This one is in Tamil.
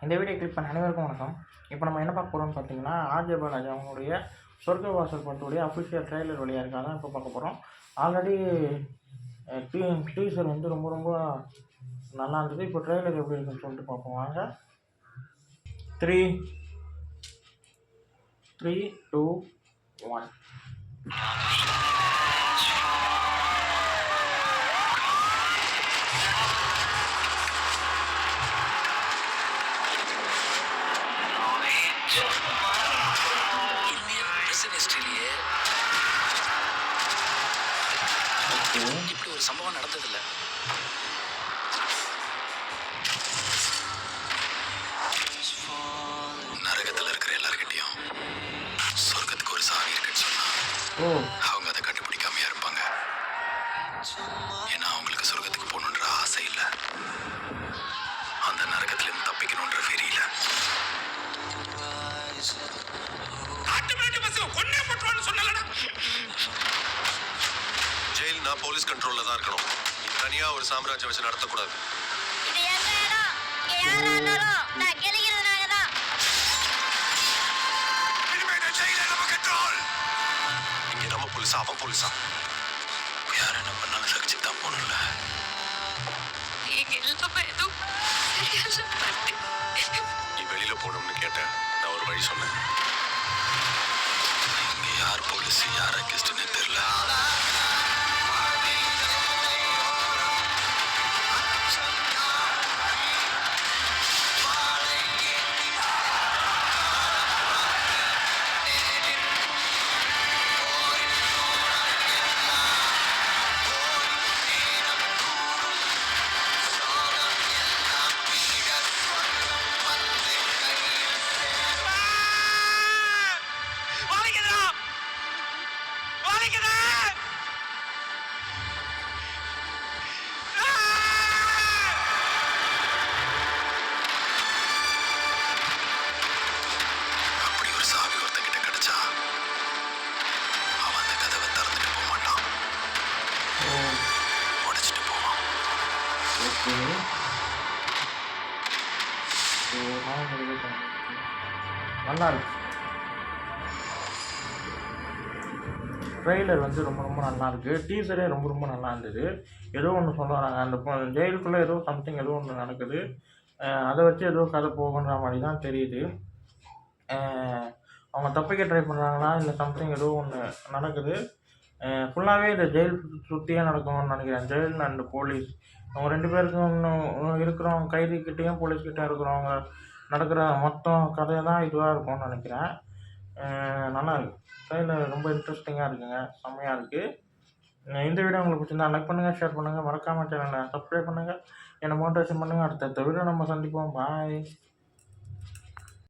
இந்த வீடியோ கிளிக் பண்ண அனைவருக்கும் வணக்கம். இப்போ நம்ம என்ன பார்க்க போகிறோம்னு பார்த்தீங்கன்னா, ஆர்ஜே பாலாஜி அவங்களுடைய சொர்க்கவாசல் படத்துடைய அஃபிஷியல் ட்ரெய்லர் வெளியாக இருக்காங்க. இப்போ பார்க்க போகிறோம். ஆல்ரெடி டீசர் வந்து ரொம்ப ரொம்ப நல்லா இருந்தது. இப்போ ட்ரெய்லர் எப்படி இருக்குன்னு சொல்லிட்டு பார்ப்போம் வாங்க. 3, 2, 1. இப்படி ஒரு சம்பவம் நடந்ததில்லை. நரகத்தில் இருக்கிற எல்லார்கிட்டையும் சொர்க்கத்துக்கு ஒரு சாவி இருக்குன்னு சொன்னா அவங்க அதை கண்டுபிடிக்காமையா இருப்பாங்க. ஏன்னா அவங்களுக்கு சொர்க்கத்துக்கு போகணுன்ற ஆசை இல்லை, அந்த நரகத்துல இருந்து தப்பிக்கணுன்ற வெறியில. ஜெயில்னா போலீஸ் கண்ட்ரோல்ல தான் இருக்கணும். தனியா ஒரு சாம்ராஜ்யம் வச்சு நடத்தக்கூடாது. இங்க நம்ம போலீஸா அவன் போலீஸா யார் என்ன பண்ணாலும் சகிச்சு தான் போகணும்ல. நீ வெளியில போகணும்னு கேட்டேன், நான் ஒரு வழி சொன்னேன். இங்க யார் போலீஸ் யார் அகெஸ்ட்னே தெரியல. நல்லா இருக்கு. ட்ரெய்லர் வந்து ரொம்ப ரொம்ப நல்லா இருக்கு. டீசரே ரொம்ப ரொம்ப நல்லா இருந்தது. ஏதோ ஒன்று சொல்லுறாங்க, அந்த ஜெயிலுக்குள்ளே ஏதோ சம்திங் ஏதோ ஒன்று நடக்குது, அதை வச்சு ஏதோ கதை போகுன்ற மாதிரி தான் தெரியுது. அவங்க தப்பிக்க ட்ரை பண்ணுறாங்களா இல்லை சம்திங் ஏதோ ஒன்று நடக்குது. ஃபுல்லாகவே இந்த ஜெயில் சுற்றியே நடக்கும்னு நினைக்கிறேன். ஜெயில் அண்ட் போலீஸ் அவங்க ரெண்டு பேருக்கும் இன்னும் இருக்கிறவங்க கைதிக்கிட்டேயும் போலீஸ்கிட்டே இருக்கிறவங்க நடக்கிற மொத்தம் கதை தான் இதுவாக இருக்கும்னு நினைக்கிறேன். நல்லா இருக்குது. ட்ரெயிலர் ரொம்ப இன்ட்ரெஸ்டிங்காக இருக்குங்க, செம்மையாக இருக்குது. இந்த வீடியோ உங்களுக்கு பிடிச்சிருந்தா லைக் பண்ணுங்கள், ஷேர் பண்ணுங்கள், மறக்காமல் சேனலை சப்ஸ்கிரைப் பண்ணுங்கள், என்னை மோட்டிவேஷன் பண்ணுங்கள். அடுத்த வீடியோ நம்ம சந்திப்போம். பாய்.